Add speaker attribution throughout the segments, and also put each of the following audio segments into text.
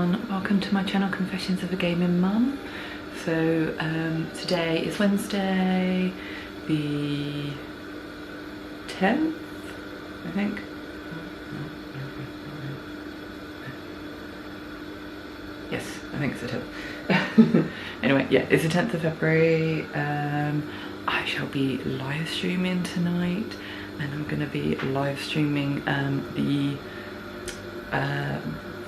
Speaker 1: everyone, welcome to my channel Confessions of a Gaming Mum. So today is Wednesday the 10th, I think. Yes, I think it's the 10th. Anyway, yeah, it's the 10th of February. I shall be live streaming tonight, and I'm going to be live streaming the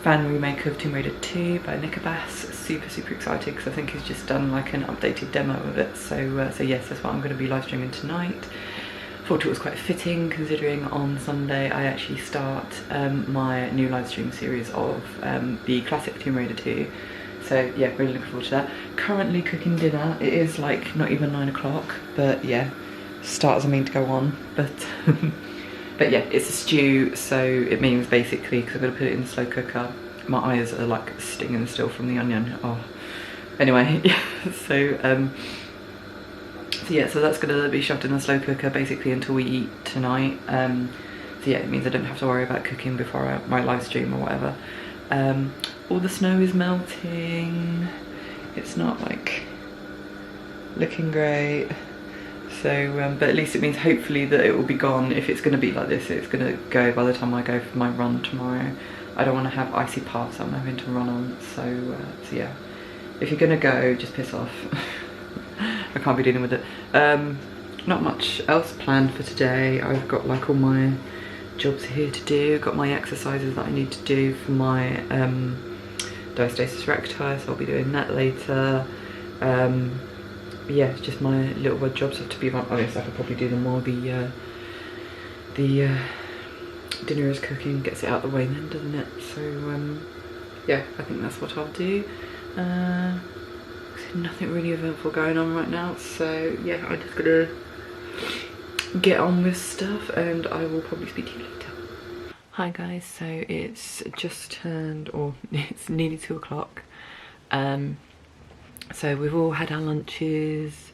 Speaker 1: fan remake of Tomb Raider 2 by Nicobass. Super excited because I think he's just done like an updated demo of it. So yes, that's what I'm going to be live streaming tonight. Thought it was quite fitting considering on Sunday I actually start my new live stream series of the classic Tomb Raider 2. So yeah, really looking forward to that. Currently cooking dinner. It is like not even 9 o'clock, but yeah, starters I mean to go on. But yeah, it's a stew, so it means basically, because I'm going to put it in the slow cooker, my eyes are like stinging still from the onion. Oh, anyway, yeah, so yeah, so that's going to be shoved in the slow cooker basically until we eat tonight. So yeah, it means I don't have to worry about cooking before my live stream or whatever. All the snow is melting. It's not like looking great. So, but at least it means hopefully that it will be gone. If it's going to be like this, it's going to go by the time I go for my run tomorrow. I don't want to have icy paths I'm having to run on. So yeah, if you're going to go, just piss off. I can't be dealing with it. Not much else planned for today. I've got like all my jobs here to do. Got my exercises that I need to do for my diastasis recti, so I'll be doing that later. Yeah, it's just my little odd jobs have to be run. Oh yes, I could probably do them while the dinner is cooking, gets it out of the way then, doesn't it? So yeah, I think that's what I'll do. Nothing really eventful going on right now, so yeah, I'm just gonna get on with stuff and I will probably speak to you later. Hi guys, so it's just turned, or it's nearly 2 o'clock. So we've all had our lunches.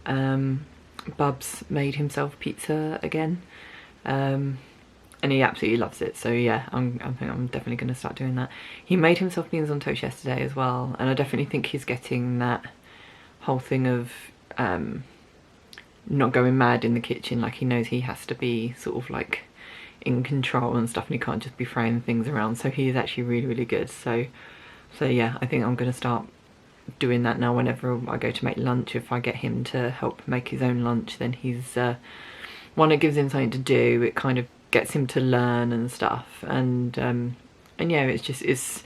Speaker 1: Bubs made himself pizza again, and he absolutely loves it. So yeah, I think I'm definitely going to start doing that. He made himself beans on toast yesterday as well, and I definitely think he's getting that whole thing of not going mad in the kitchen. Like he knows he has to be sort of like in control and stuff, and he can't just be throwing things around. So he is actually really good. So yeah, I think I'm going to start doing that now. Whenever I go to make lunch, if I get him to help make his own lunch, then he's one, it gives him something to do, it kind of gets him to learn and stuff, and yeah, it's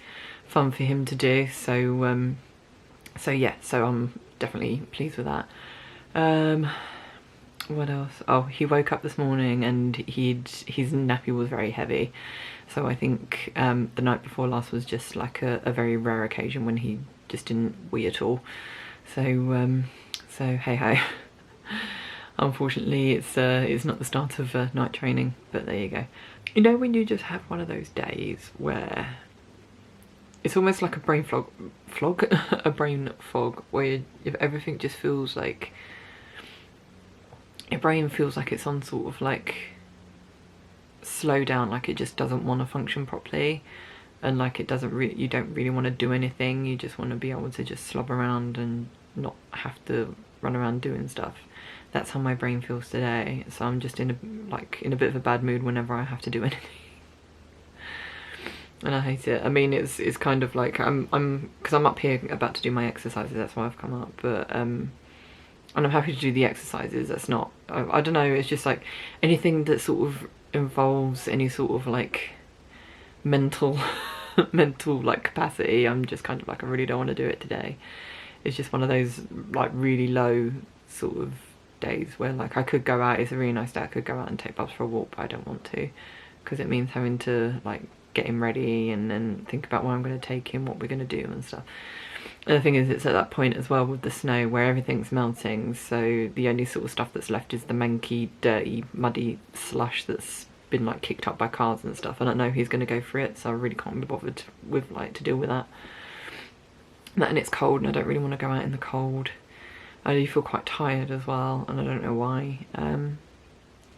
Speaker 1: fun for him to do. So yeah, so I'm definitely pleased with that. What else? Oh, he woke up this morning and his nappy was very heavy, so I think the night before last was just like a very rare occasion when he just didn't wee at all. So hey ho. Unfortunately it's not the start of night training, but there you go. You know when you just have one of those days where it's almost like a brain a brain fog, where if everything just feels like your brain feels like it's on sort of like slow down, like it just doesn't want to function properly, and like it doesn't you don't really want to do anything, you just want to be able to just slob around and not have to run around doing stuff. That's how my brain feels today, so I'm just in a bit of a bad mood whenever I have to do anything. And I hate it. I mean, it's kind of like because I'm up here about to do my exercises, that's why I've come up, but and I'm happy to do the exercises. That's not, I don't know, it's just like anything that sort of involves any sort of like mental like capacity, I'm just kind of like, I really don't want to do it today. It's just one of those like really low sort of days where like I could go out, it's a really nice day, I could go out and take Bubs for a walk, but I don't want to, because it means having to like get him ready and then think about where I'm going to take him, what we're going to do and stuff. And the thing is, it's at that point as well with the snow where everything's melting, so the only sort of stuff that's left is the manky, dirty, muddy slush that's been like kicked up by cars and stuff, and I know he's going to go for it, so I really can't be bothered with like to deal with that. And it's cold and I don't really want to go out in the cold. I do feel quite tired as well, and I don't know why.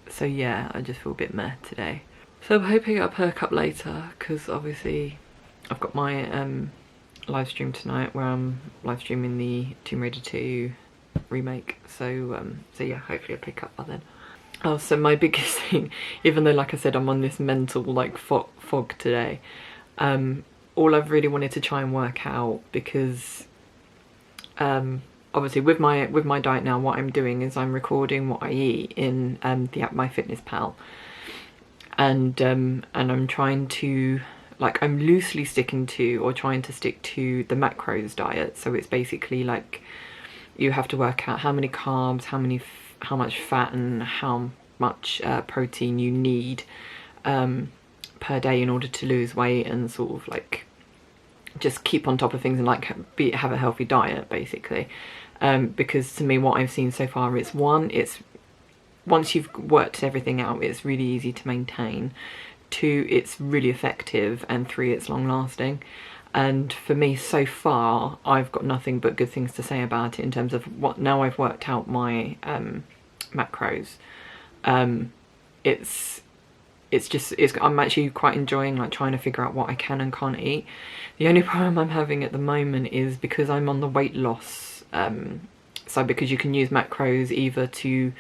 Speaker 1: So yeah, I just feel a bit meh today. So I'm hoping I'll perk up later, because obviously I've got my live stream tonight where I'm live streaming the Tomb Raider 2 remake. So yeah, hopefully I'll pick up by then. Oh, so my biggest thing, even though like I said I'm on this mental like fog today, all I've really wanted to try and work out, because obviously with my diet now, what I'm doing is I'm recording what I eat in the app MyFitnessPal, and I'm trying to, like, I'm loosely sticking to, or trying to stick to, the macros diet. So it's basically like you have to work out how many carbs, how much fat and how much protein you need per day in order to lose weight, and sort of like just keep on top of things and like have a healthy diet basically. Because to me what I've seen so far is, it's once you've worked everything out, it's really easy to maintain. 2, it's really effective, and 3, it's long lasting. And for me so far, I've got nothing but good things to say about it in terms of what, now I've worked out my macros. I'm actually quite enjoying like trying to figure out what I can and can't eat. The only problem I'm having at the moment is because I'm on the weight loss, so because you can use macros either to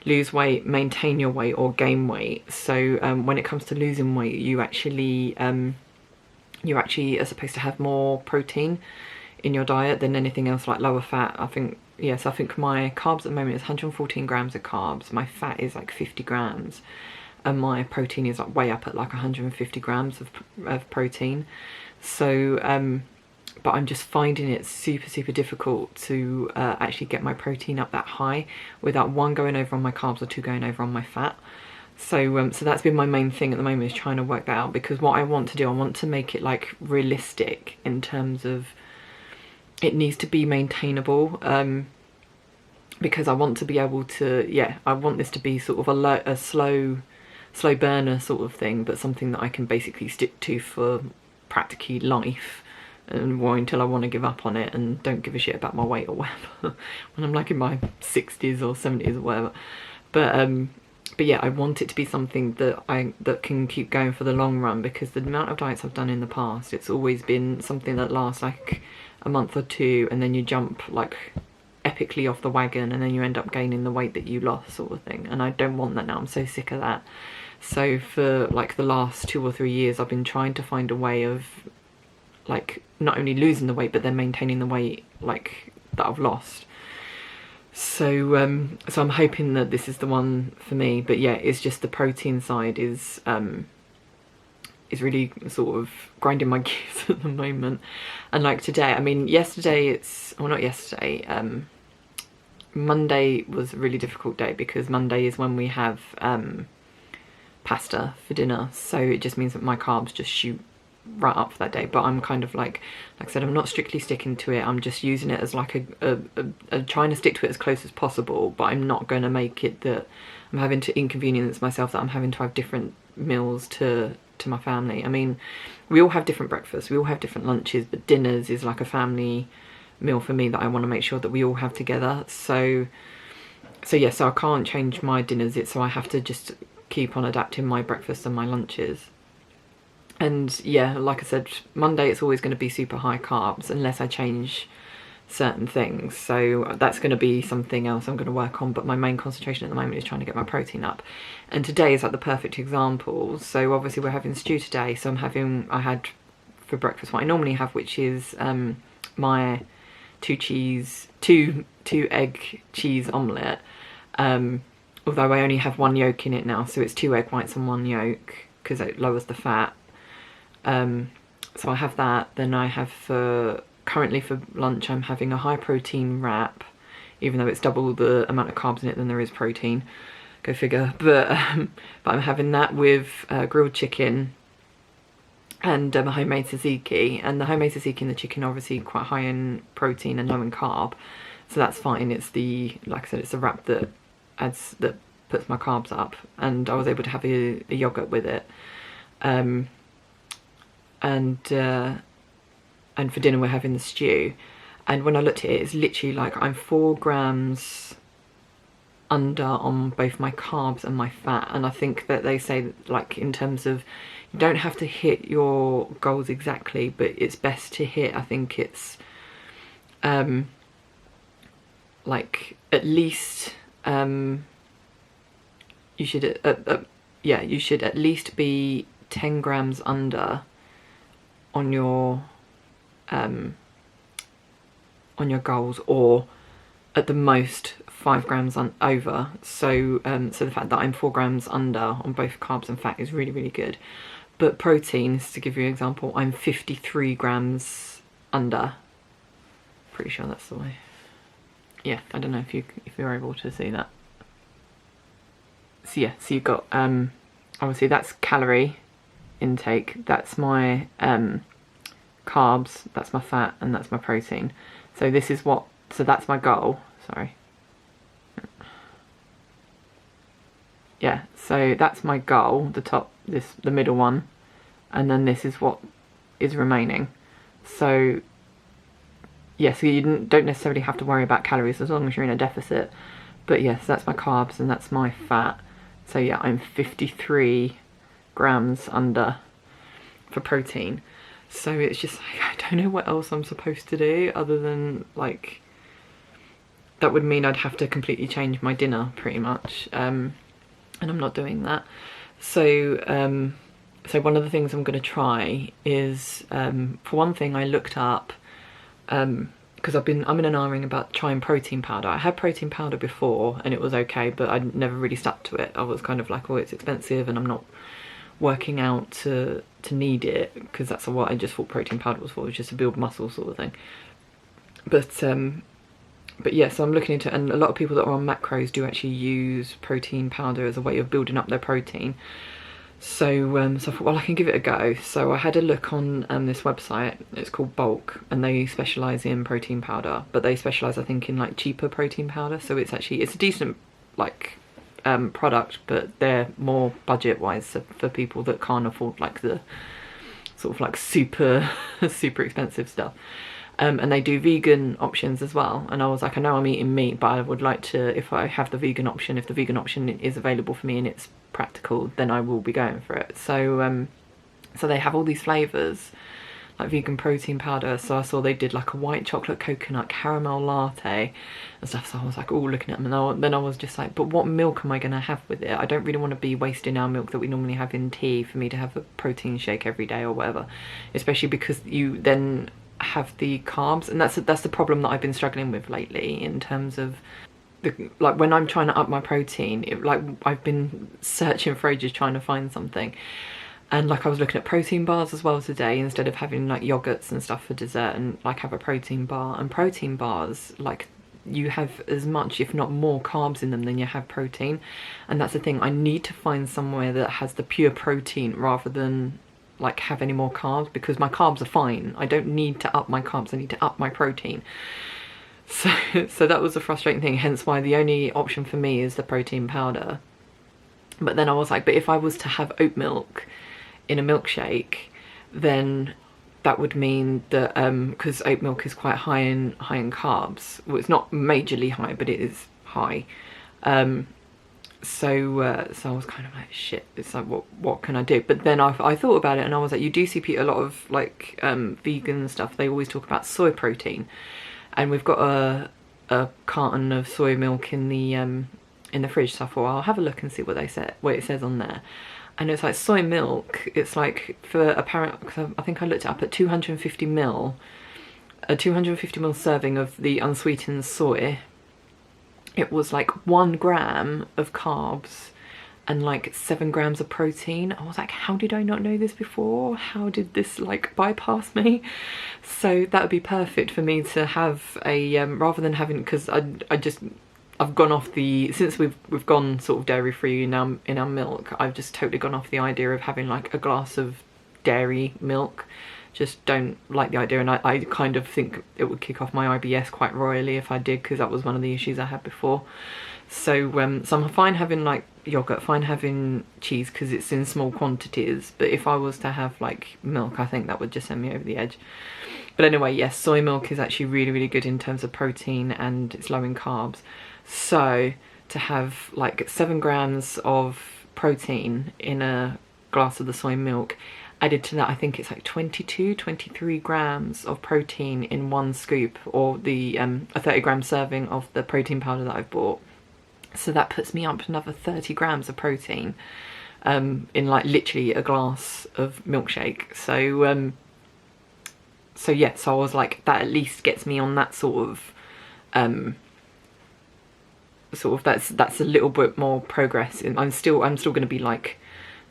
Speaker 1: lose weight, maintain your weight, or gain weight. So when it comes to losing weight, you actually are supposed to have more protein in your diet than anything else, like lower fat. I think, yes, I think my carbs at the moment is 114 grams of carbs, my fat is like 50 grams, and my protein is like way up at like 150 grams of protein. So but I'm just finding it super difficult to actually get my protein up that high without 1 going over on my carbs, or 2 going over on my fat. So so that's been my main thing at the moment, is trying to work that out, because what I want to do, I want to make it like realistic in terms of it needs to be maintainable, because I want to be able to, yeah, I want this to be sort of a slow burner sort of thing, but something that I can basically stick to for practically life, and until I want to give up on it and don't give a shit about my weight or whatever when I'm like in my 60s or 70s or whatever. But yeah, I want it to be something that can keep going for the long run, because the amount of diets I've done in the past, it's always been something that lasts like a month or 2, and then you jump like epically off the wagon, and then you end up gaining the weight that you lost, sort of thing. And I don't want that now. I'm so sick of that. So for like the last 2 or 3 years, I've been trying to find a way of like not only losing the weight, but then maintaining the weight like that I've lost. So so I'm hoping that this is the one for me. But yeah, it's just the protein side is really sort of grinding my gears at the moment. And like today, I mean yesterday, not yesterday, Monday was a really difficult day, because Monday is when we have pasta for dinner, so it just means that my carbs just shoot right up for that day. But I'm kind of like I said, I'm not strictly sticking to it. I'm just using it as like a trying to stick to it as close as possible, but I'm not going to make it that I'm having to inconvenience myself, that I'm having to have different meals to my family. I mean, we all have different breakfasts, we all have different lunches, but dinners is like a family meal for me that I want to make sure that we all have together. So yeah, so I can't change my dinners, so I have to just keep on adapting my breakfast and my lunches. And yeah, like I said, Monday it's always going to be super high carbs unless I change certain things. So that's going to be something else I'm going to work on, but my main concentration at the moment is trying to get my protein up. And today is like the perfect example. So obviously we're having stew today, so I had for breakfast what I normally have, which is my two egg cheese omelette, although I only have 1 yolk in it now, so it's 2 egg whites and 1 yolk because it lowers the fat. So I have that. Then I have currently for lunch I'm having a high protein wrap, even though it's double the amount of carbs in it than there is protein, go figure. But I'm having that with grilled chicken and a homemade tzatziki. And the homemade tzatziki and the chicken are obviously quite high in protein and low in carb, so that's fine. It's like I said, it's a wrap that puts my carbs up, and I was able to have a yogurt with it. And for dinner we're having the stew, and when I looked at it, it's literally like I'm 4 grams under on both my carbs and my fat. And I think that they say, like, in terms of, you don't have to hit your goals exactly, but it's best to hit, I think it's like at least you should yeah, you should at least be 10 grams under on your goals, or at the most 5 grams over. So so the fact that I'm 4 grams under on both carbs and fat is really, really good. But proteins, to give you an example, I'm 53 grams under. Pretty sure that's the way. Yeah, I don't know if you're able to see that. So yeah, so you've got obviously that's calorie intake, that's my carbs, that's my fat, and that's my protein. So this is what, so that's my goal. Sorry. Yeah, so that's my goal, the top, the middle one, and then this is what is remaining. So yeah, so you don't necessarily have to worry about calories as long as you're in a deficit. But yes, that's my carbs and that's my fat. So yeah, I'm 53 grams under for protein. So it's just like, I don't know what else I'm supposed to do other than, like, that would mean I'd have to completely change my dinner pretty much. And I'm not doing that. So so one of the things I'm going to try is, for one thing, I looked up, because I'm in an ahhing about trying protein powder. I had protein powder before and it was okay, but I never really stuck to it. I was kind of like, oh, it's expensive and I'm not working out to need it, because that's what I just thought protein powder was for, was just to build muscle sort of thing. But yeah, so I'm looking into it, and a lot of people that are on macros do actually use protein powder as a way of building up their protein. So so I thought, well, I can give it a go. So I had a look on this website. It's called Bulk, and they specialise in protein powder, but they specialise, I think, in like cheaper protein powder. So it's a decent like product, but they're more budget wise for people that can't afford like the sort of like super super expensive stuff. And they do vegan options as well, and I was like, I know I'm eating meat, but I would like to, if I have the vegan option, if the vegan option is available for me and it's practical, then I will be going for it. So so they have all these flavours, like vegan protein powder. So I saw they did like a white chocolate coconut caramel latte and stuff, so I was like, oh, looking at them, and then I was just like, but what milk am I going to have with it? I don't really want to be wasting our milk that we normally have in tea for me to have a protein shake every day or whatever, especially because you then have the carbs, and that's the problem that I've been struggling with lately in terms of like when I'm trying to up my protein, like I've been searching for ages trying to find something, and like I was looking at protein bars as well today, instead of having like yogurts and stuff for dessert, and like have a protein bar. And protein bars, like, you have as much if not more carbs in them than you have protein, and that's the thing. I need to find somewhere that has the pure protein rather than like have any more carbs, because my carbs are fine. I don't need to up my carbs, I need to up my protein. So that was a frustrating thing, hence why the only option for me is the protein powder. But then I was like, but if I was to have oat milk in a milkshake, then that would mean that because oat milk is quite high in carbs, well, it's not majorly high, but it is high. So I was kind of like, shit, it's like, what can I do? But then I thought about it, and I was like, you do see a lot of like vegan stuff, they always talk about soy protein, and we've got a carton of soy milk in the fridge, so I thought, I'll have a look and see what it says on there. And it's like soy milk, it's like, for apparent, because I think I looked it up, at 250 ml, a 250 ml serving of the unsweetened soy, it was like 1 gram of carbs and like 7 grams of protein. I was like, how did I not know this before? How did this like bypass me? So that would be perfect for me to have a, rather than having, because I've gone off the, since we've gone sort of dairy free in our milk, I've just totally gone off the idea of having like a glass of dairy milk. Just don't like the idea, and I kind of think it would kick off my IBS quite royally if I did, because that was one of the issues I had before. So so I'm fine having like yogurt, fine having cheese because it's in small quantities, but if I was to have like milk, I think that would just send me over the edge. But anyway, yes, soy milk is actually really, really good in terms of protein, and it's low in carbs. So to have like 7 grams of protein in a glass of the soy milk. Added to that, I think it's like 23 grams of protein in one scoop, or the a 30-gram serving of the protein powder that I've bought. So that puts me up another 30 grams of protein in like literally a glass of milkshake. So so yeah, so I was like, that at least gets me on that sort of that's a little bit more progress. I'm still going to be like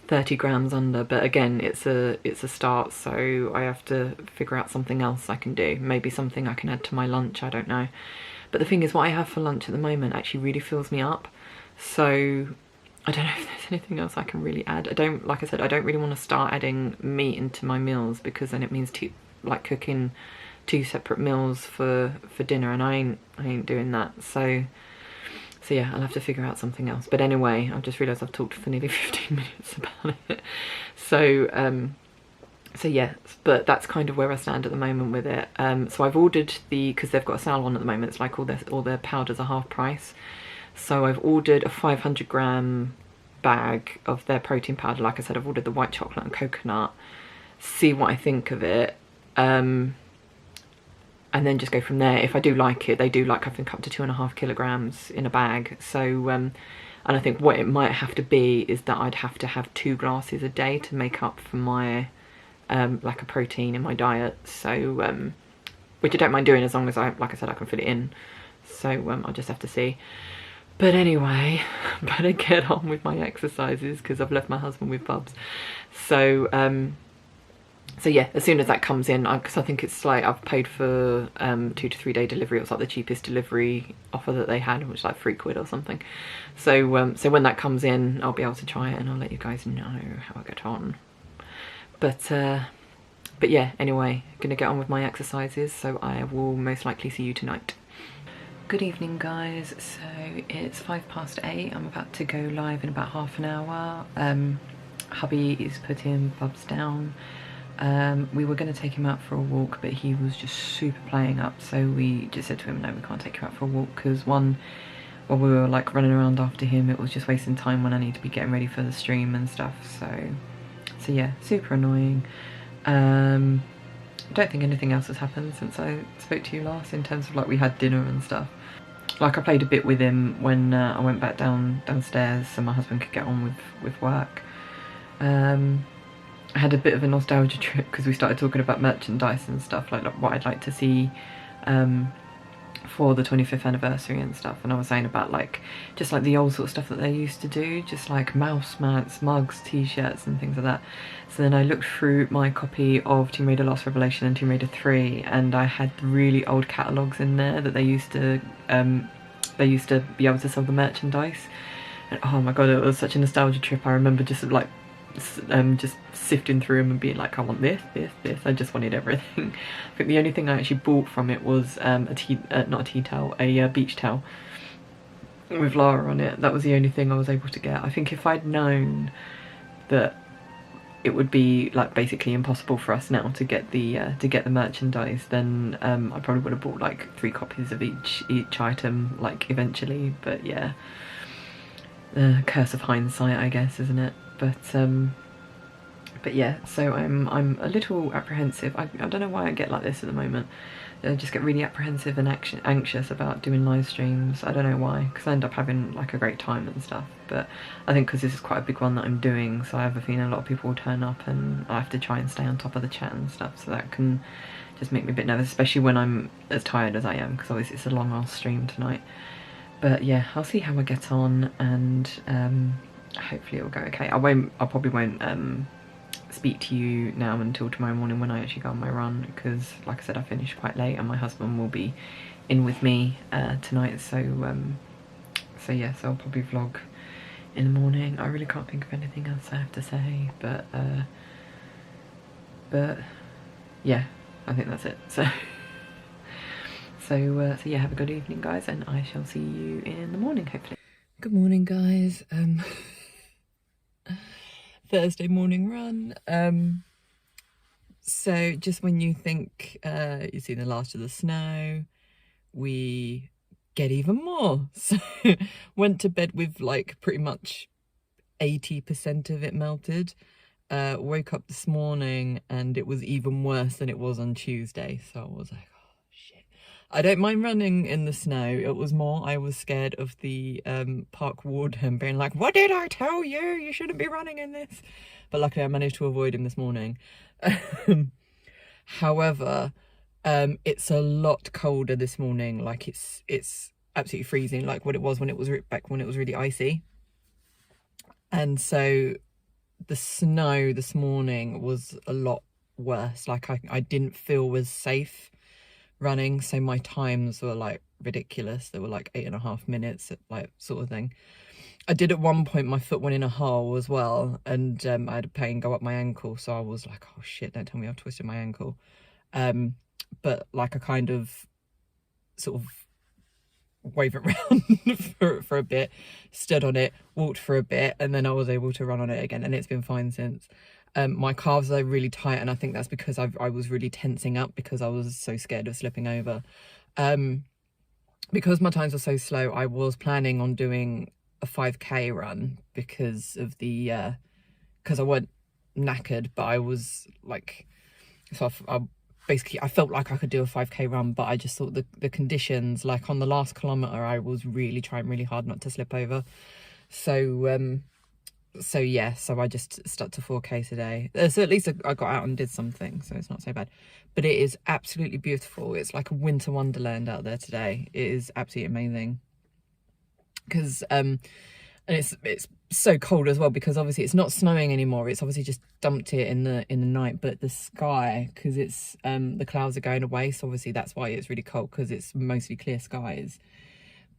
Speaker 1: 30 grams under, but again, it's a start, so I have to figure out something else I can do. Maybe something I can add to my lunch, I don't know. But the thing is, what I have for lunch at the moment actually really fills me up, so I don't know if there's anything else I can really add. Like I said, I don't really want to start adding meat into my meals, because then it means cooking 2 separate meals for dinner, and I ain't doing that. So yeah, I'll have to figure out something else. But anyway, I've just realised I've talked for nearly 15 minutes about it. So so yeah, but that's kind of where I stand at the moment with it. So I've ordered because they've got a sale on at the moment. It's like all their powders are half price. So I've ordered a 500-gram bag of their protein powder. Like I said, I've ordered the white chocolate and coconut. See what I think of it. And then just go from there. If I do like it, they do like, I think, up to 2.5 kilograms in a bag. So and I think what it might have to be is that I'd have to have 2 glasses a day to make up for my lack of protein in my diet. So which I don't mind doing, as long as like I said, I can fit it in. So I'll just have to see. But anyway, I better get on with my exercises, because I've left my husband with Bubs. So so yeah, as soon as that comes in, because I think it's like, I've paid for 2 to 3 day delivery. It was like the cheapest delivery offer that they had, which was like £3 or something. So so when that comes in, I'll be able to try it, and I'll let you guys know how I get on. But yeah, anyway, gonna get on with my exercises, so I will most likely see you tonight. Good evening, guys. So it's 8:05. I'm about to go live in about half an hour. Hubby is putting Bubs down. We were going to take him out for a walk, but he was just super playing up, so we just said to him, no, we can't take you out for a walk, because one, while we were like running around after him, it was just wasting time when I need to be getting ready for the stream and stuff. So yeah, super annoying. I don't think anything else has happened since I spoke to you last, in terms of like, we had dinner and stuff. Like, I played a bit with him when I went back downstairs so my husband could get on with work. I had a bit of a nostalgia trip, because we started talking about merchandise and stuff, like what I'd like to see for the 25th anniversary and stuff. And I was saying about like, just like the old sort of stuff that they used to do, just like mouse mats, mugs, t-shirts and things like that. So then I looked through my copy of Tomb Raider Lost Revelation and Tomb Raider 3, and I had really old catalogues in there that they used to be able to sell the merchandise. And oh my god, it was such a nostalgia trip. I remember just like just sifting through them and being like, I want this. I just wanted everything. I think the only thing I actually bought from it was not a tea towel, a beach towel with Lara on it. That was the only thing I was able to get. I think if I'd known that it would be like basically impossible for us now to get the merchandise, then I probably would have bought like 3 copies of each item, like, eventually. But yeah, the curse of hindsight, I guess, isn't it? But yeah, so I'm a little apprehensive. I don't know why I get like this at the moment. I just get really apprehensive and anxious about doing live streams. I don't know why, because I end up having like a great time and stuff. But I think because this is quite a big one that I'm doing, so I have a feeling a lot of people will turn up, and I have to try and stay on top of the chat and stuff. So that can just make me a bit nervous, especially when I'm as tired as I am, because obviously it's a long ass stream tonight. But yeah, I'll see how I get on, and hopefully it'll go okay. I probably won't speak to you now until tomorrow morning when I actually go on my run, because like I said, I finished quite late, and my husband will be in with me tonight, so yeah, so I'll probably vlog in the morning. I really can't think of anything else I have to say, but yeah, I think that's it. So yeah, have a good evening, guys, and I shall see you in the morning, hopefully. Good morning, guys. Thursday morning run. So just when you think you've seen the last of the snow, we get even more. So went to bed with like pretty much 80% of it melted. Woke up this morning and it was even worse than it was on Tuesday. So I was like, oh shit. I don't mind running in the snow. It was more I was scared of the park warden being like, what did I tell you? You shouldn't be running in this. But luckily I managed to avoid him this morning. However, it's a lot colder this morning. Like it's absolutely freezing, like what it was when it was back when it was really icy. And so the snow this morning was a lot worse. Like I didn't feel as safe running, so my times were like ridiculous. They were like 8.5 minutes, like sort of thing. I did at one point, my foot went in a hole as well, and I had a pain go up my ankle, so I was like, oh shit, don't tell me I've twisted my ankle. But like I kind of sort of wave it around for a bit, stood on it, walked for a bit, and then I was able to run on it again, and it's been fine since. My calves are really tight, and I think that's because I was really tensing up because I was so scared of slipping over. Because my times were so slow, I was planning on doing a 5k run because of the because I weren't knackered, but I was like, so basically I felt like I could do a 5k run, but I just thought the conditions, like on the last kilometre I was really trying really hard not to slip over, so yeah, so I just stuck to 4k today. So at least I got out and did something, so it's not so bad. But it is absolutely beautiful. It's like a winter wonderland out there today. It is absolutely amazing. Because and it's so cold as well, because obviously it's not snowing anymore. It's obviously just dumped it in the night, but the sky, because it's the clouds are going away, so obviously that's why it's really cold, because it's mostly clear skies.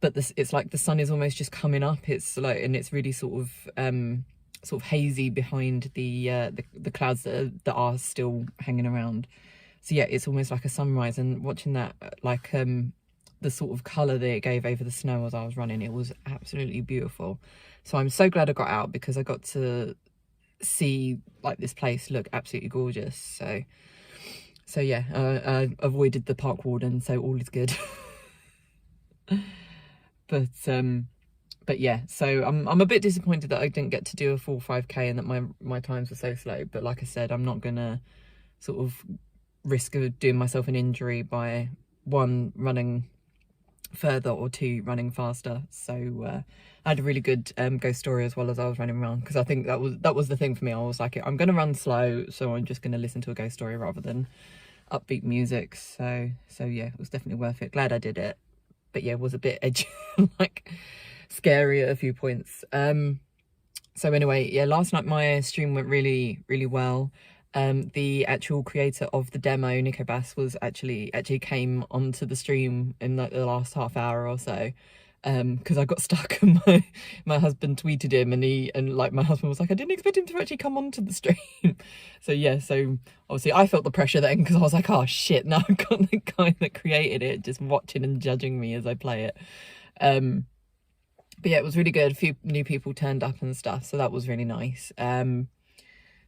Speaker 1: But it's like the sun is almost just coming up. It's like, and it's really sort of hazy behind the clouds that are still hanging around. So yeah, it's almost like a sunrise, and watching that, like the sort of colour that it gave over the snow as I was running, it was absolutely beautiful. So I'm so glad I got out, because I got to see like this place look absolutely gorgeous. So yeah, I avoided the park warden, so all is good. But yeah, so I'm a bit disappointed that I didn't get to do a full 5k and that my times were so slow. But like I said, I'm not gonna sort of risk of doing myself an injury by one, running further, or two, running faster. So I had a really good ghost story as well as I was running around, because I think that was the thing for me. I was like, I'm gonna run slow, so I'm just gonna listen to a ghost story rather than upbeat music. So yeah, it was definitely worth it. Glad I did it. But yeah, it was a bit edgy, like scary at a few points. So anyway, yeah, last night my stream went really well. The actual creator of the demo, Nico Bass, was actually came onto the stream in like the last half hour or so, because I got stuck, and my husband tweeted him, and like my husband was like, I didn't expect him to actually come onto the stream. So yeah, so obviously I felt the pressure then, because I was like, oh shit, now I've got the guy that created it just watching and judging me as I play it. But yeah, it was really good. A few new people turned up and stuff, so that was really nice.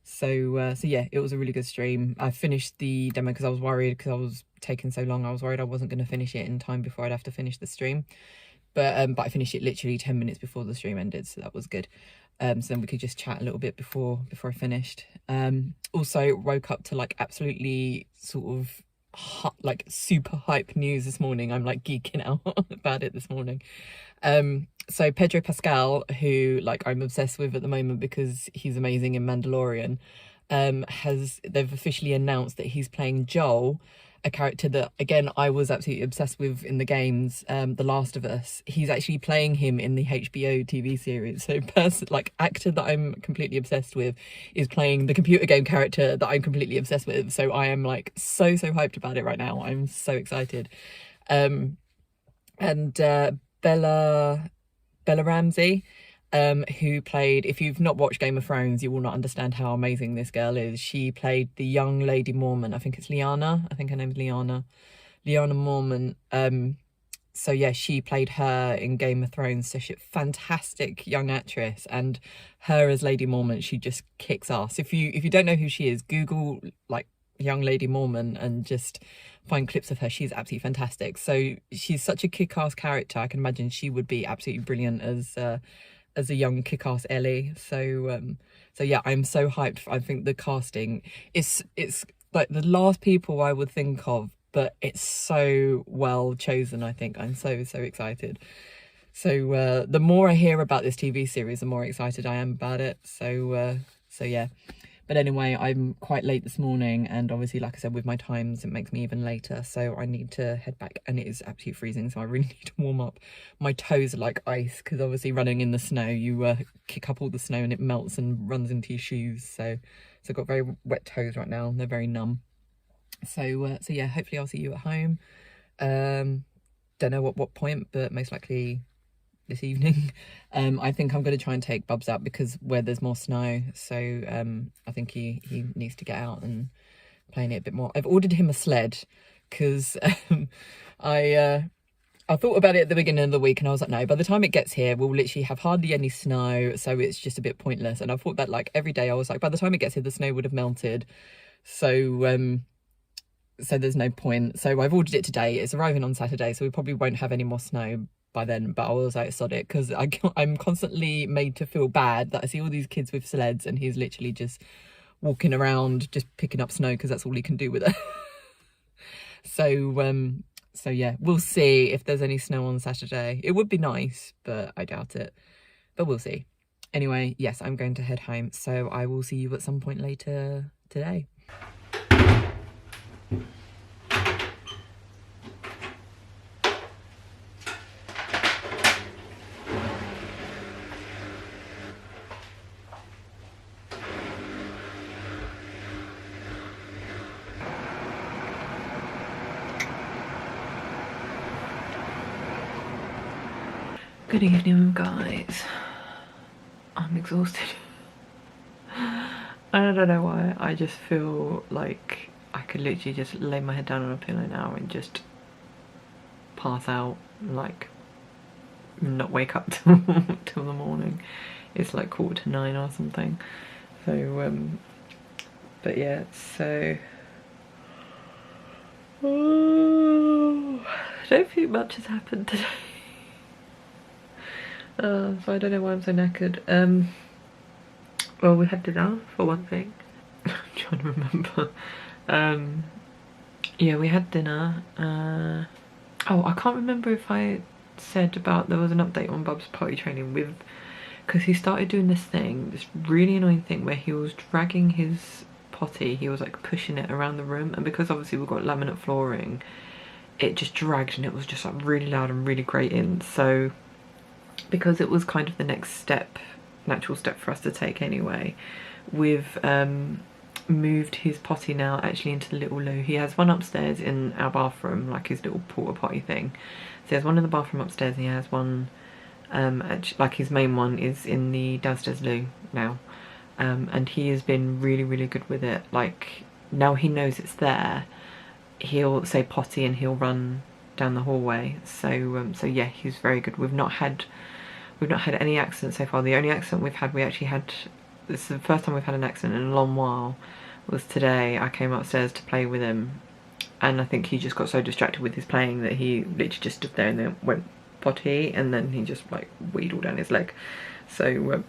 Speaker 1: So yeah, it was a really good stream. I finished the demo because I was worried, because I was taking so long. I was worried I wasn't going to finish it in time before I'd have to finish the stream. But I finished it literally 10 minutes before the stream ended, so that was good. So then we could just chat a little bit before I finished. Also woke up to like absolutely sort of like super hype news this morning. I'm like geeking out about it this morning. So Pedro Pascal, who like I'm obsessed with at the moment because he's amazing in Mandalorian, they've officially announced that he's playing Joel, a character that again I was absolutely obsessed with in the games, The Last of Us. He's actually playing him in the HBO TV series. So actor that I'm completely obsessed with is playing the computer game character that I'm completely obsessed with. So I am like so hyped about it right now. I'm so excited. And Bella Ramsey, who played, if you've not watched Game of Thrones, you will not understand how amazing this girl is. She played the young Lady Mormont. I think it's Lyanna. I think her name's Lyanna Mormont. So yeah, she played her in Game of Thrones. So she's a fantastic young actress, and her as Lady Mormont, she just kicks ass. If you don't know who she is, Google like young lady Mormon and just find clips of her. She's absolutely fantastic. So she's such a kick-ass character. I can imagine she would be absolutely brilliant as a young kick-ass Ellie. So yeah, I'm so hyped. I think the casting it's like the last people I would think of, but it's so well chosen. I think I'm so excited. So the more I hear about this TV series, the more excited I am about it. So yeah. But anyway, I'm quite late this morning, and obviously, like I said, with my times, it makes me even later. So I need to head back, and it is absolutely freezing, so I really need to warm up. My toes are like ice, because obviously running in the snow, you kick up all the snow and it melts and runs into your shoes. So I've got very wet toes right now, and they're very numb. So yeah, hopefully I'll see you at home. Don't know at what point, but most likely this evening. I think I'm going to try and take Bubs out because where there's more snow, so I think he needs to get out and play in it a bit more. I've ordered him a sled because I thought about it at the beginning of the week, and I was like, no, by the time it gets here we'll literally have hardly any snow, so it's just a bit pointless. And I thought that like every day. I was like, by the time it gets here the snow would have melted, so there's no point. So I've ordered it today. It's arriving on Saturday, so we probably won't have any more snow by then, but I was like, sod it, because I'm constantly made to feel bad that I see all these kids with sleds and he's literally just walking around just picking up snow because that's all he can do with it. So yeah, we'll see if there's any snow on Saturday. It would be nice, but I doubt it, but we'll see. Anyway, yes, I'm going to head home, so I will see you at some point later today. Good evening, guys. I'm exhausted. I don't know why. I just feel like I could literally just lay my head down on a pillow now and just pass out, like not wake up till the morning. It's like 9:15 or something. So but yeah, so I don't think much has happened today. So I don't know why I'm so knackered. Well, we had dinner for one thing. I'm trying to remember. Yeah, we had dinner. Oh, I can't remember if I said about there was an update on Bub's potty training with, because he started doing this thing, this really annoying thing where he was dragging his potty, he was like pushing it around the room, and because obviously we've got laminate flooring, it just dragged and it was just like really loud and really grating. So because it was kind of the next step, natural step for us to take anyway, we've moved his potty now actually into the little loo. He has one upstairs in our bathroom, like his little porta potty thing. So he has one in the bathroom upstairs and he has one, actually, like his main one is in the downstairs loo now. And he has been really good with it. Like, now he knows it's there, he'll say potty and he'll run down the hallway. So yeah, he's very good. We've not had any accidents so far. The only accident we've had, this is the first time we've had an accident in a long while, was today. I came upstairs to play with him and I think he just got so distracted with his playing that he literally just stood there and then went potty, and then he just like weed all down his leg. So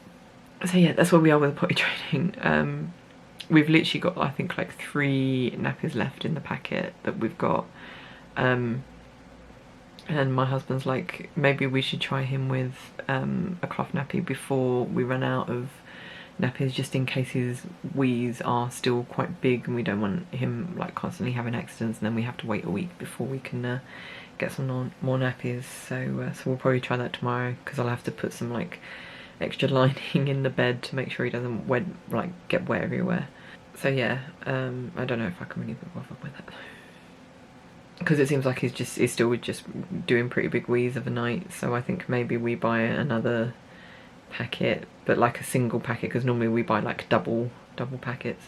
Speaker 1: yeah, that's where we are with the potty training. We've literally got, I think, like 3 nappies left in the packet that we've got. And my husband's like, maybe we should try him with a cloth nappy before we run out of nappies, just in case his wees are still quite big and we don't want him like constantly having accidents and then we have to wait a week before we can get some more nappies. So we'll probably try that tomorrow, because I'll have to put some like extra lining in the bed to make sure he doesn't get wet everywhere. So yeah, I don't know if I can really be bothered with it, because it seems like he's still just doing pretty big wheeze of a night. So I think maybe we buy another packet, but like a single packet, because normally we buy like double packets.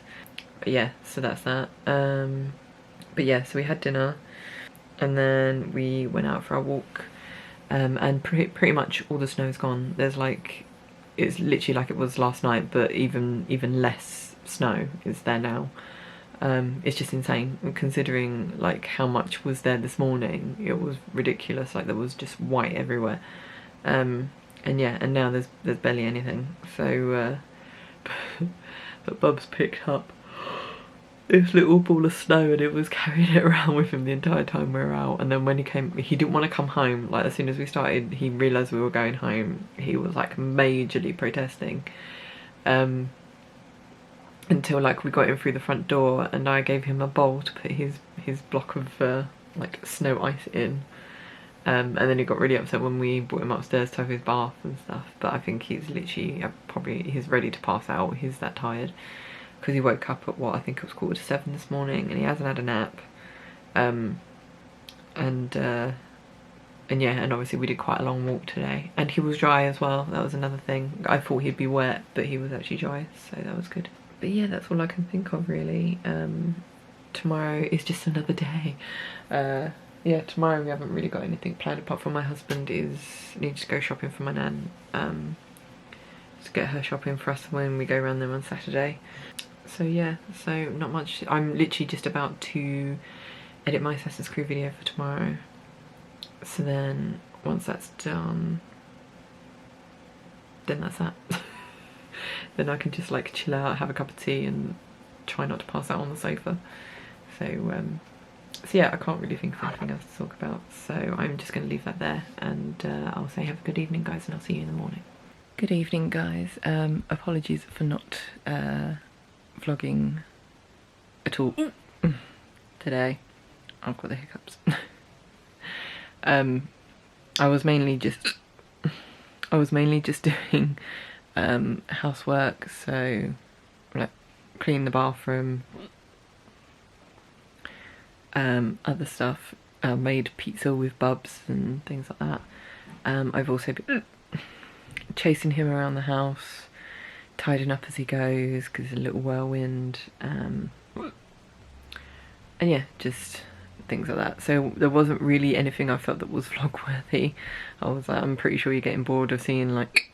Speaker 1: But yeah, so that's that. But yeah, so we had dinner and then we went out for our walk, and pretty much all the snow's gone. There's like, it's literally like it was last night, but even less snow is there now. It's just insane considering like how much was there this morning. It was ridiculous, like there was just white everywhere. And yeah, and now there's barely anything. So but Bub's picked up this little ball of snow and it was carrying it around with him the entire time we were out. And then when he came, he didn't want to come home. Like as soon as we started, he realised we were going home. He was like majorly protesting. Until like we got him through the front door and I gave him a bowl to put his block of like snow ice in. And then he got really upset when we brought him upstairs to have his bath and stuff. But I think he's literally he's ready to pass out. He's that tired because he woke up at what I think it was 7:15 this morning and he hasn't had a nap. And yeah, and obviously we did quite a long walk today and he was dry as well. That was another thing. I thought he'd be wet but he was actually dry, so that was good. But yeah, that's all I can think of really. Tomorrow is just another day. Yeah, tomorrow we haven't really got anything planned apart from my husband needs to go shopping for my nan. To get her shopping for us when we go around them on Saturday. So yeah, so not much. I'm literally just about to edit my Assassin's Creed video for tomorrow. So then once that's done, then that's that. Then I can just like chill out, have a cup of tea and try not to pass out on the sofa. So yeah, I can't really think of anything else to talk about. So I'm just going to leave that there and I'll say have a good evening guys and I'll see you in the morning. Good evening guys. Apologies for not vlogging at all today. I've got the hiccups. I was mainly just doing housework, so like clean the bathroom, other stuff. Made pizza with Bubs and things like that. I've also been chasing him around the house, tidying up as he goes because it's a little whirlwind, and yeah, just things like that. So there wasn't really anything I felt that was vlog worthy. I was like, I'm pretty sure you're getting bored of seeing like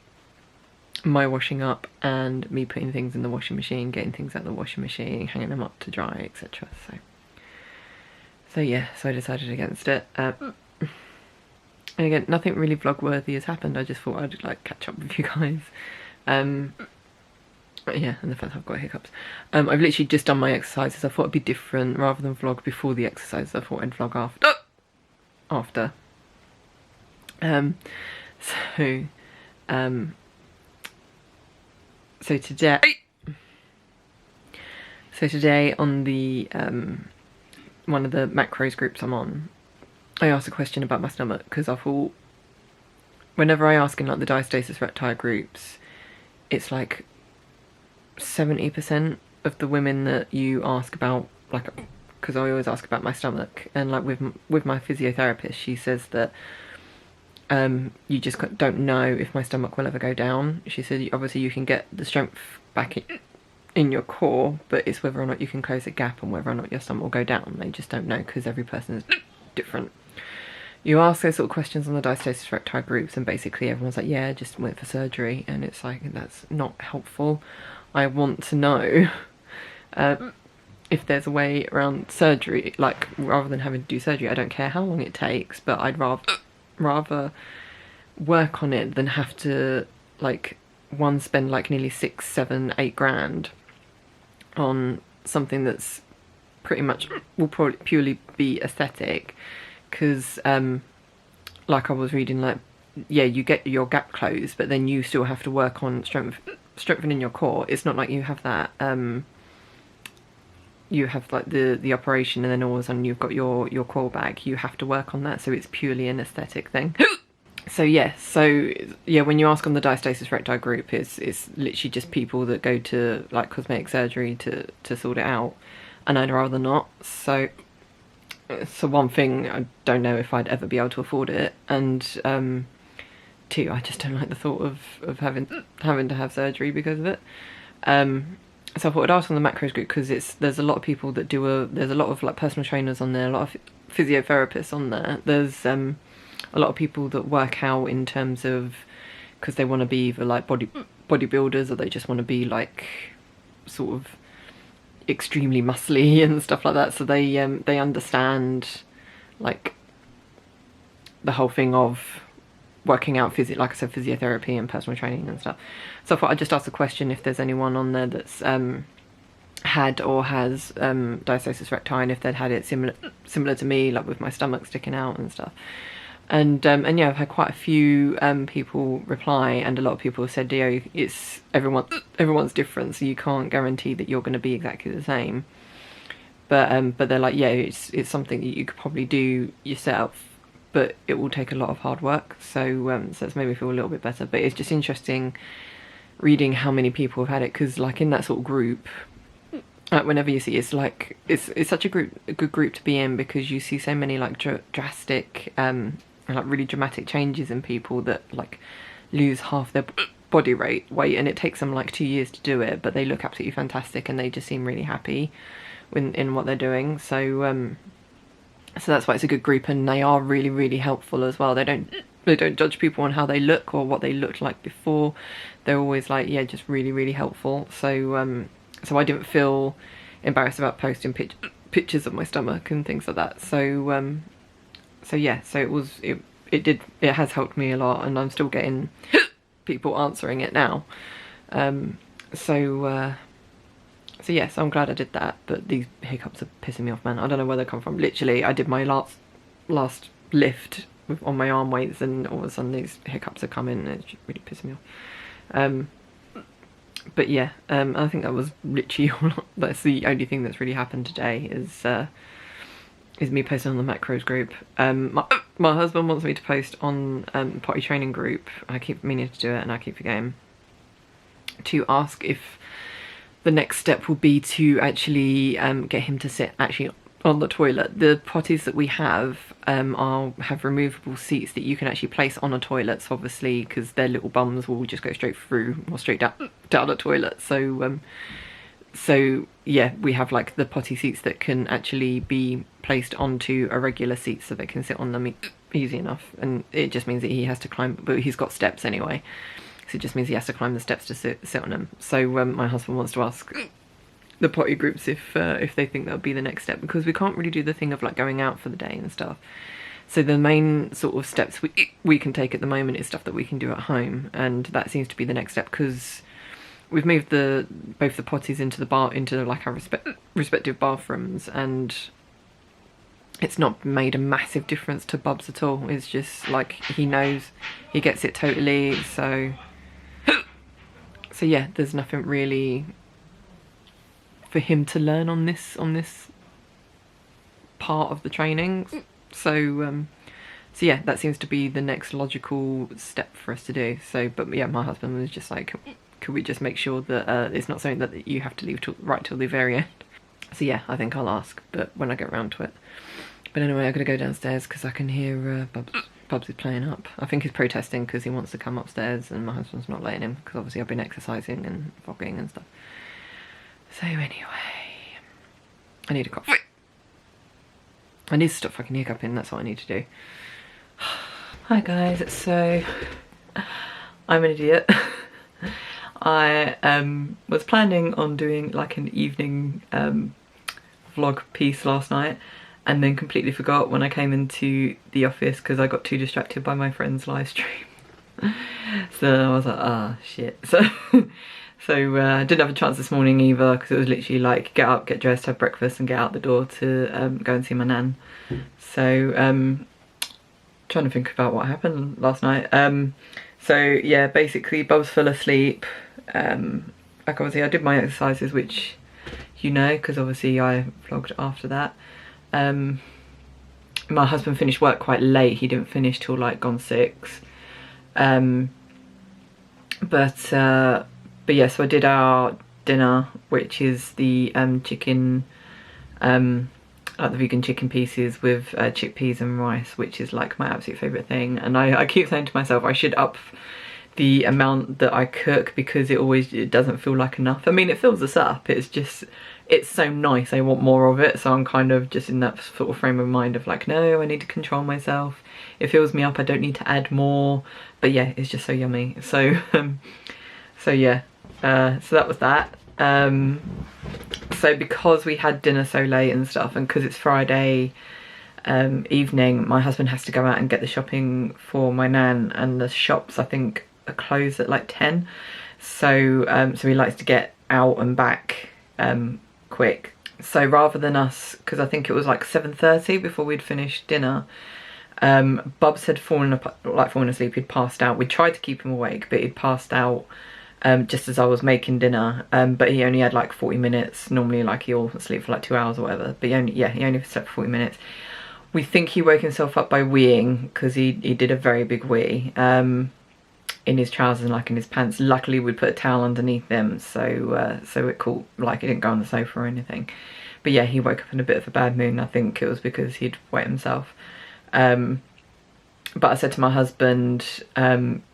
Speaker 1: my washing up and me putting things in the washing machine, getting things out of the washing machine, hanging them up to dry, etc. So yeah, so I decided against it. And again, nothing really vlog worthy has happened. I just thought I'd like catch up with you guys. Yeah, and the fact I've got hiccups. I've literally just done my exercises. I thought it'd be different. Rather than vlog before the exercises, I thought I'd vlog after. So today on the one of the macros groups I'm on, I asked a question about my stomach because I thought whenever I ask in like the diastasis recti groups, it's like 70% of the women that you ask about, like, because I always ask about my stomach, and like with my physiotherapist, she says that you just don't know if my stomach will ever go down. She said obviously you can get the strength back in your core, but it's whether or not you can close a gap and whether or not your stomach will go down. They just don't know because every person is different. You ask those sort of questions on the diastasis recti groups and basically everyone's like, yeah, just went for surgery, and it's like, that's not helpful. I want to know if there's a way around surgery, like rather than having to do surgery. I don't care how long it takes, but I'd rather work on it than have to like spend like nearly 6, 7, 8 grand on something that's pretty much will probably purely be aesthetic. Because like I was reading, like, yeah, you get your gap closed, but then you still have to work on strengthening your core. It's not like you have that you have like the operation and then all of a sudden you've got your core back. You have to work on that, so it's purely an aesthetic thing. So yeah, when you ask on the diastasis recti group, it's literally just people that go to like cosmetic surgery to sort it out, and I'd rather not. So one thing, I don't know if I'd ever be able to afford it, and two, I just don't like the thought of having to have surgery because of it. So I thought I'd ask on the macros group because there's a lot of people that there's a lot of like personal trainers on there, a lot of physiotherapists on there. There's a lot of people that work out in terms of because they want to be either like bodybuilders or they just want to be like sort of extremely muscly and stuff like that, so they understand like the whole thing of working out like I said, physiotherapy and personal training and stuff. So I thought I'd just ask a question if there's anyone on there that's had or has diastasis recti, and if they'd had it similar to me, like with my stomach sticking out and stuff. And yeah, I've had quite a few people reply, and a lot of people have said, Dio, it's everyone's different, so you can't guarantee that you're going to be exactly the same. But they're like, yeah, it's something that you could probably do yourself, but it will take a lot of hard work. So so it's made me feel a little bit better. But it's just interesting reading how many people have had it, because like in that sort of group, like whenever you see it's like it's such a good group to be in, because you see so many like drastic like really dramatic changes in people that like lose half their body weight, and it takes them like 2 years to do it, but they look absolutely fantastic and they just seem really happy in what they're doing. So so that's why it's a good group, and they are really helpful as well. They don't judge people on how they look or what they looked like before. They're always like, yeah, just really helpful. So so I didn't feel embarrassed about posting pictures of my stomach and things like that. So so yeah, so it has helped me a lot, and I'm still getting people answering it now. So yeah, so I'm glad I did that, but these hiccups are pissing me off, man. I don't know where they come from. Literally, I did my last lift on my arm weights, and all of a sudden these hiccups are coming, and it's just really pissing me off. But yeah, I think that was literally that's the only thing that's really happened today is me posting on the macros group. My husband wants me to post on potty training group. I keep meaning to do it and I keep forgetting, to ask if the next step will be to actually get him to sit actually on the toilet. The potties that we have have removable seats that you can actually place on a toilet, so obviously because their little bums will just go straight through or straight down the toilet. So so yeah, we have like the potty seats that can actually be placed onto a regular seat, so they can sit on them easy enough, and it just means that he has to climb, but he's got steps anyway, so it just means he has to climb the steps to sit on them. So my husband wants to ask the potty groups if they think that would be the next step, because we can't really do the thing of like going out for the day and stuff. So the main sort of steps we can take at the moment is stuff that we can do at home, and that seems to be the next step, because we've moved both the potties into like our respective bathrooms, and it's not made a massive difference to Bubs at all. It's just like he knows, he gets it totally. So yeah, there's nothing really for him to learn on this part of the training. So so yeah, that seems to be the next logical step for us to do. So but yeah, my husband was just like, could we just make sure that it's not something that you have to leave right till the very end? So yeah, I think I'll ask, but when I get around to it. But anyway, I'm gonna go downstairs because I can hear Bubs is playing up. I think he's protesting because he wants to come upstairs, and my husband's not letting him, because obviously I've been exercising and fogging and stuff. So anyway, I need a coffee. I need to stop fucking hiccuping, that's what I need to do. Hi guys, so I'm an idiot. I was planning on doing like an evening vlog piece last night, and then completely forgot when I came into the office because I got too distracted by my friend's live stream. So I was like, ah, shit. So I didn't have a chance this morning either, because it was literally like get up, get dressed, have breakfast and get out the door to go and see my nan. So trying to think about what happened last night. So yeah, basically Bubs fell asleep. Like obviously I did my exercises, which you know, because obviously I vlogged after that. My husband finished work quite late. He didn't finish till like gone 6. But yeah, so I did our dinner, which is the chicken, like the vegan chicken pieces with chickpeas and rice, which is like my absolute favourite thing. And I keep saying to myself I should up the amount that I cook, because it doesn't feel like enough. I mean, it fills us up, it's just, it's so nice, I want more of it. So I'm kind of just in that sort of frame of mind of like, no, I need to control myself. It fills me up, I don't need to add more. But yeah, it's just so yummy. So so yeah, so that was that. So because we had dinner so late and stuff, and because it's Friday evening, my husband has to go out and get the shopping for my nan, and the shops I think are closed at like 10. So so he likes to get out and back quick. So rather than us, because I think it was like 7:30 before we'd finished dinner, Bubs had fallen asleep. He'd passed out. We tried to keep him awake, but he'd passed out just as I was making dinner. But he only had like 40 minutes. Normally, like, he'll sleep for like 2 hours or whatever. But he only slept for 40 minutes. We think he woke himself up by weeing, because he did a very big wee in his trousers and like in his pants. Luckily, we'd put a towel underneath them, so so it caught, like, it didn't go on the sofa or anything. But yeah, he woke up in a bit of a bad mood, and I think it was because he'd wet himself. But I said to my husband,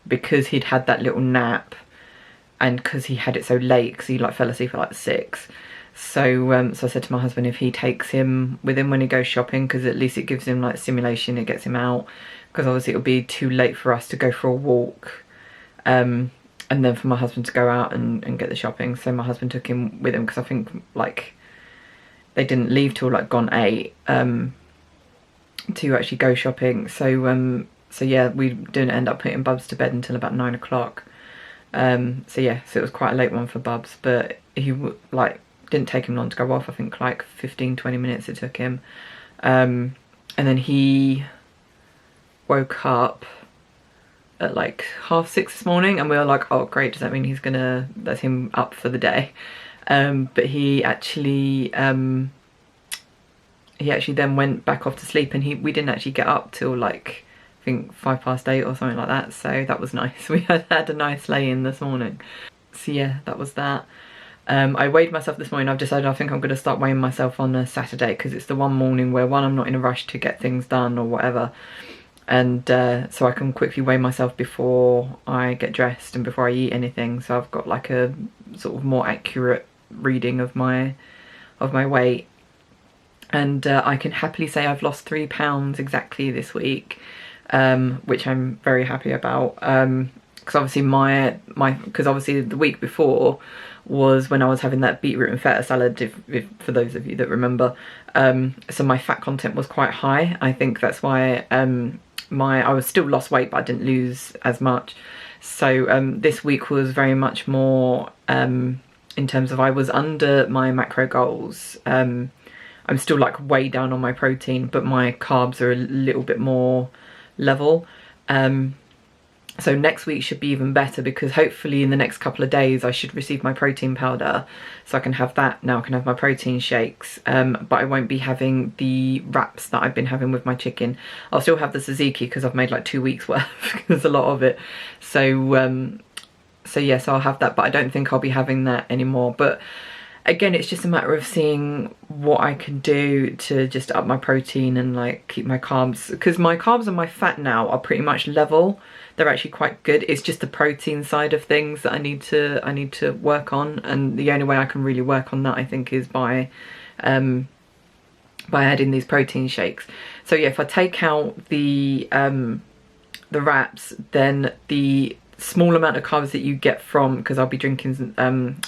Speaker 1: because he'd had that little nap, and because he had it so late, because he like fell asleep at like 6. So so I said to my husband if he takes him with him when he goes shopping, because at least it gives him like stimulation, it gets him out, because obviously it'll be too late for us to go for a walk, and then for my husband to go out and get the shopping. So my husband took him with him, because I think like they didn't leave till like gone 8 to actually go shopping. So so yeah, we didn't end up putting Bubs to bed until about 9 o'clock. So yeah, so it was quite a late one for Bubs, but he like didn't take him long to go off. I think like 15-20 minutes it took him, and then he woke up at like 6:30 this morning, and we were like, oh great, does that mean that's him up for the day? But he actually then went back off to sleep, and we didn't actually get up till like I think 8:05 or something like that. So that was nice. We had a nice lay-in this morning. So yeah, that was that. I weighed myself this morning. I've decided I think I'm going to start weighing myself on a Saturday, because it's the one morning where, one, I'm not in a rush to get things done or whatever, and so I can quickly weigh myself before I get dressed and before I eat anything, so I've got like a sort of more accurate reading of my weight. And I can happily say I've lost 3 pounds exactly this week, which I'm very happy about, because obviously because obviously the week before was when I was having that beetroot and feta salad, if for those of you that remember. So my fat content was quite high. I think that's why I was still lost weight, but I didn't lose as much. So this week was very much more in terms of I was under my macro goals. I'm still like way down on my protein, but my carbs are a little bit more level. So next week should be even better, because hopefully in the next couple of days I should receive my protein powder, so I can have that now. I can have my protein shakes, but I won't be having the wraps that I've been having with my chicken. I'll still have the tzatziki, because I've made like 2 weeks worth, there's a lot of it. So so yes, I'll have that, but I don't think I'll be having that anymore. But again, it's just a matter of seeing what I can do to just up my protein and like keep my carbs, because my carbs and my fat now are pretty much level. They're actually quite good. It's just the protein side of things that I need to work on, and the only way I can really work on that, I think, is by adding these protein shakes. So yeah, if I take out the wraps, then the small amount of carbs that you get from, because I'll be drinking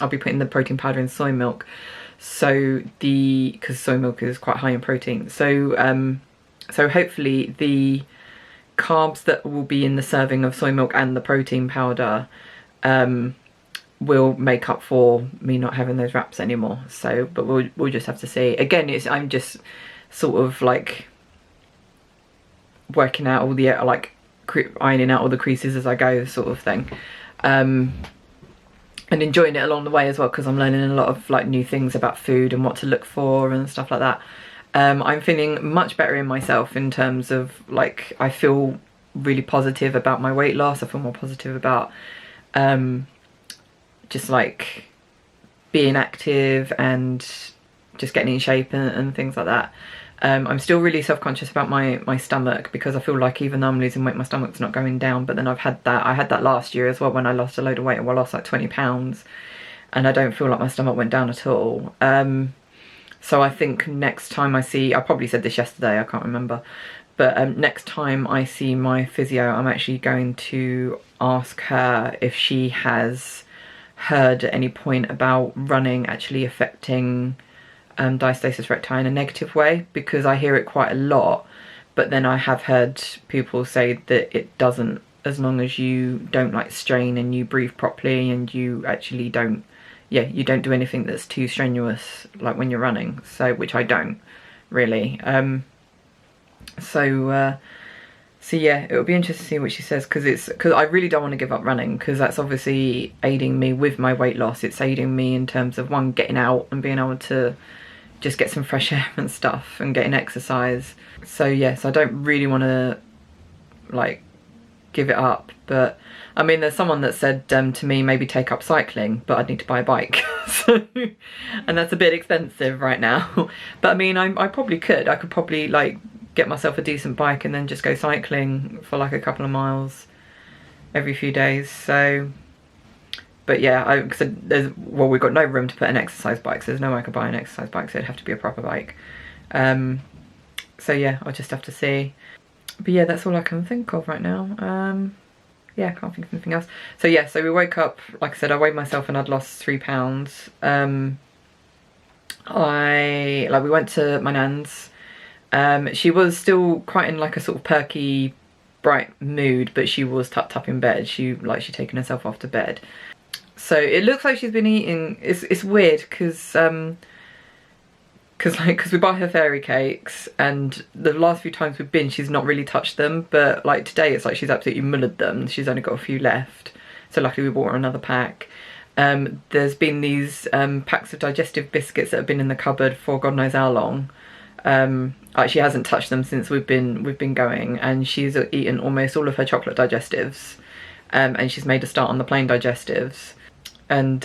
Speaker 1: I'll be putting the protein powder in soy milk, so because soy milk is quite high in protein, so so hopefully the carbs that will be in the serving of soy milk and the protein powder will make up for me not having those wraps anymore. So but we'll just have to see. Again, I'm just sort of like working out all the like ironing out all the creases as I go, sort of thing, and enjoying it along the way as well, because I'm learning a lot of like new things about food and what to look for and stuff like that. I'm feeling much better in myself in terms of like, I feel really positive about my weight loss. I feel more positive about just like being active and just getting in shape and things like that. I'm still really self-conscious about my stomach, because I feel like even though I'm losing weight, my stomach's not going down. But then I had that last year as well, when I lost a load of weight, and I lost like 20 pounds, and I don't feel like my stomach went down at all. So I think next time I probably said this yesterday, I can't remember, but next time I see my physio, I'm actually going to ask her if she has heard at any point about running actually affecting diastasis recti in a negative way, because I hear it quite a lot, but then I have heard people say that it doesn't, as long as you don't like strain and you breathe properly and you actually don't, yeah, you don't do anything that's too strenuous, like when you're running, so, which I don't really. So yeah, it'll be interesting to see what she says, because I really don't want to give up running, because that's obviously aiding me with my weight loss. It's aiding me in terms of, one, getting out and being able to just get some fresh air and stuff and getting exercise. So yes, I don't really want to like give it up, but I mean, there's someone that said to me, maybe take up cycling, but I'd need to buy a bike. So, and that's a bit expensive right now. But I mean, I probably could. I could probably like get myself a decent bike and then just go cycling for like a couple of miles every few days. So, but yeah, well, we've got no room to put an exercise bike, so there's no way I could buy an exercise bike, so it'd have to be a proper bike. So yeah, I'll just have to see. But yeah, that's all I can think of right now. Yeah, I can't think of anything else. So yeah, so we woke up, like I said, I weighed myself and I'd lost 3 pounds. We went to my nan's. She was still quite in like a sort of perky, bright mood, but she was tucked up in bed. She'd taken herself off to bed. So it looks like she's been eating. It's weird because we buy her fairy cakes, and the last few times we've been, she's not really touched them, but like today it's like she's absolutely mullered them. She's only got a few left, so luckily we bought her another pack. There's been these packs of digestive biscuits that have been in the cupboard for God knows how long. She hasn't touched them since we've been going, and she's eaten almost all of her chocolate digestives, and she's made a start on the plain digestives. And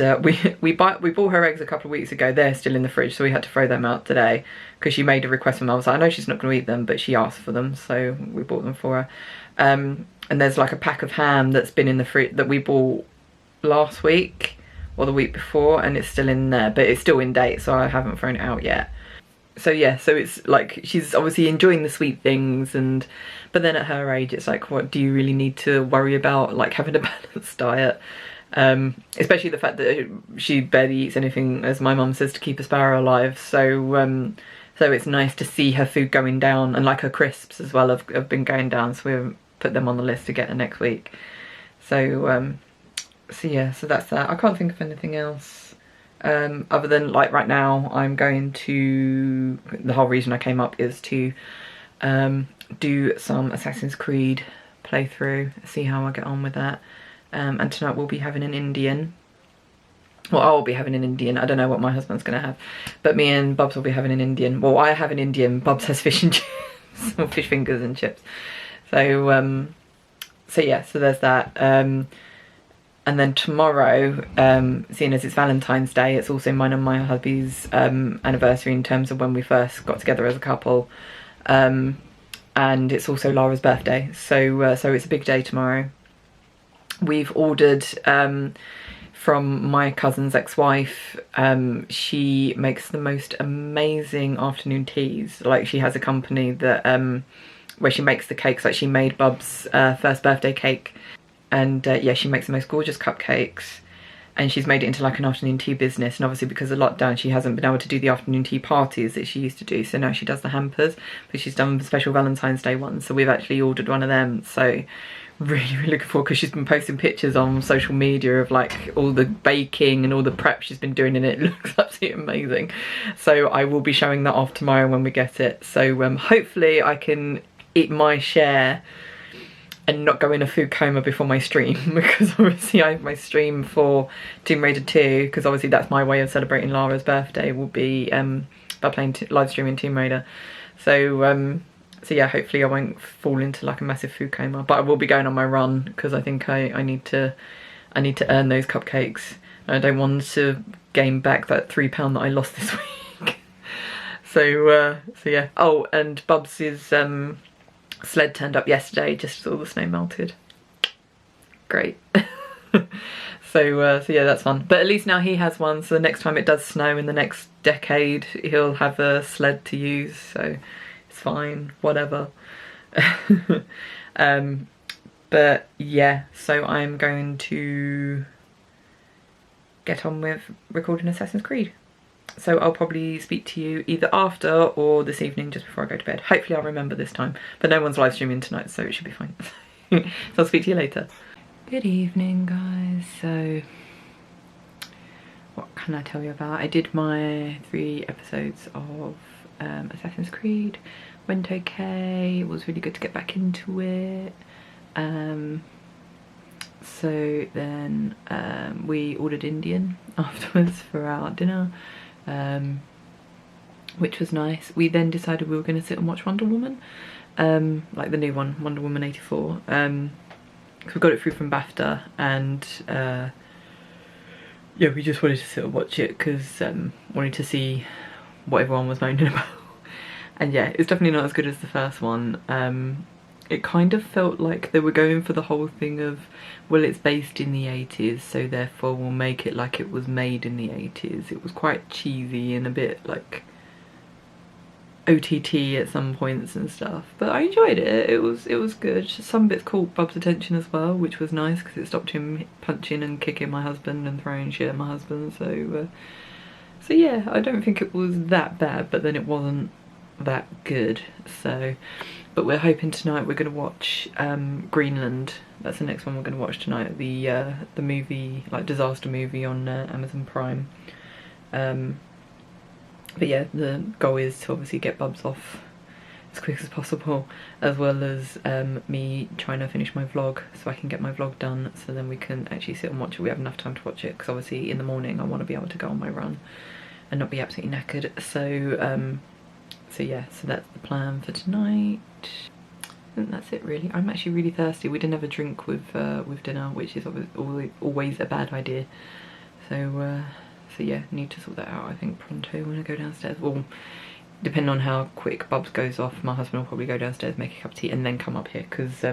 Speaker 1: we bought her eggs a couple of weeks ago. They're still in the fridge, so we had to throw them out today because she made a request from them. I was like, I know she's not going to eat them, but she asked for them, so we bought them for her. And there's like a pack of ham that's been in the fridge that we bought last week or the week before, and it's still in there, but it's still in date, so I haven't thrown it out yet. So yeah, so it's like she's obviously enjoying the sweet things, but then at her age it's like, what do you really need to worry about, like having a balanced diet? Especially the fact that she barely eats anything, as my mum says, to keep a sparrow alive. So so it's nice to see her food going down, and like her crisps as well have been going down, so we've put them on the list to get her next week. So so yeah, so that's that. I can't think of anything else other than like right now I'm going to, the whole reason I came up is to do some Assassin's Creed playthrough, see how I get on with that. And tonight we'll be having an Indian. Well, I'll be having an Indian. I don't know what my husband's going to have. But me and Bubs will be having an Indian. Well, I have an Indian. Bubs has fish and chips. Or fish fingers and chips. So, so yeah, so there's that. And then tomorrow, seeing as it's Valentine's Day, it's also mine and my hubby's anniversary in terms of when we first got together as a couple. And it's also Lara's birthday. So, so it's a big day tomorrow. We've ordered from my cousin's ex-wife. She makes the most amazing afternoon teas. Like, she has a company that where she makes the cakes. Like, she made Bub's first birthday cake, and yeah, she makes the most gorgeous cupcakes, and she's made it into like an afternoon tea business. And obviously because of lockdown she hasn't been able to do the afternoon tea parties that she used to do, so now she does the hampers, but she's done special Valentine's Day ones, so we've actually ordered one of them. So really looking forward, because she's been posting pictures on social media of like all the baking and all the prep she's been doing, and it looks absolutely amazing. So I will be showing that off tomorrow when we get it. So hopefully I can eat my share and not go in a food coma before my stream, because obviously I have my stream for Tomb Raider 2, because obviously that's my way of celebrating Lara's birthday, will be by playing live streaming Tomb Raider. So so yeah, hopefully I won't fall into like a massive food coma, but I will be going on my run, because I think I need to earn those cupcakes. I don't want to gain back that £3 that I lost this week. So so yeah. Oh, and Bubs's sled turned up yesterday, just as all the snow melted. Great. So so yeah, that's fun. But at least now he has one, so the next time it does snow in the next decade, he'll have a sled to use, so it's fine, whatever. But yeah, so I'm going to get on with recording Assassin's Creed. So I'll probably speak to you either after or this evening just before I go to bed. Hopefully I'll remember this time, but no one's live streaming tonight, so it should be fine. So I'll speak to you later. Good evening, guys. So what can I tell you about? I did my 3 episodes of Assassin's Creed. Went okay. It was really good to get back into it. So then we ordered Indian afterwards for our dinner, which was nice. We then decided we were going to sit and watch Wonder Woman, like the new one, Wonder Woman 84. We got it through from BAFTA, and yeah, we just wanted to sit and watch it because wanted to see what everyone was moaning about. And yeah, it's definitely not as good as the first one. It kind of felt like they were going for the whole thing of, well, it's based in the 80s, so therefore we'll make it like it was made in the 80s. It was quite cheesy and a bit like OTT at some points and stuff, but I enjoyed it. It was good. Some bits caught Bub's attention as well, which was nice because it stopped him punching and kicking my husband and throwing shit at my husband. So yeah, I don't think it was that bad, but then it wasn't that good. So, but we're hoping tonight we're going to watch Greenland. That's the next one we're going to watch tonight. The movie, like disaster movie on Amazon Prime. But yeah, the goal is to obviously get Bubs off as quick as possible, as well as me trying to finish my vlog so I can get my vlog done, so then we can actually sit and watch it. We have enough time to watch it because obviously in the morning I want to be able to go on my run and not be absolutely knackered. So so yeah, so that's the plan for tonight. I think that's it really. I'm actually really thirsty. We didn't have a drink with dinner, which is always a bad idea. So so yeah, need to sort that out I think pronto when I go downstairs. Well, depending on how quick Bubs goes off, my husband will probably go downstairs, make a cup of tea and then come up here, because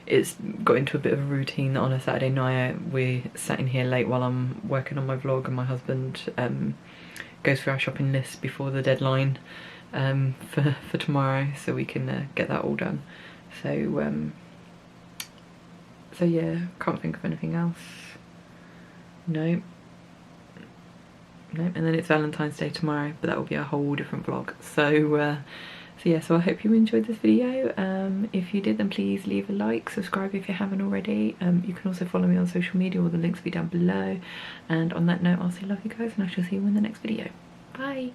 Speaker 1: it's got into a bit of a routine that on a Saturday night we're sat in here late while I'm working on my vlog, and my husband goes through our shopping list before the deadline for tomorrow, so we can get that all done. So so yeah, can't think of anything else. No, and then it's Valentine's Day tomorrow, but that will be a whole different vlog. So so yeah, so I hope you enjoyed this video. If you did, then please leave a like, subscribe if you haven't already. You can also follow me on social media, all the links will be down below. And on that note, I'll say love you guys, and I shall see you in the next video. Bye.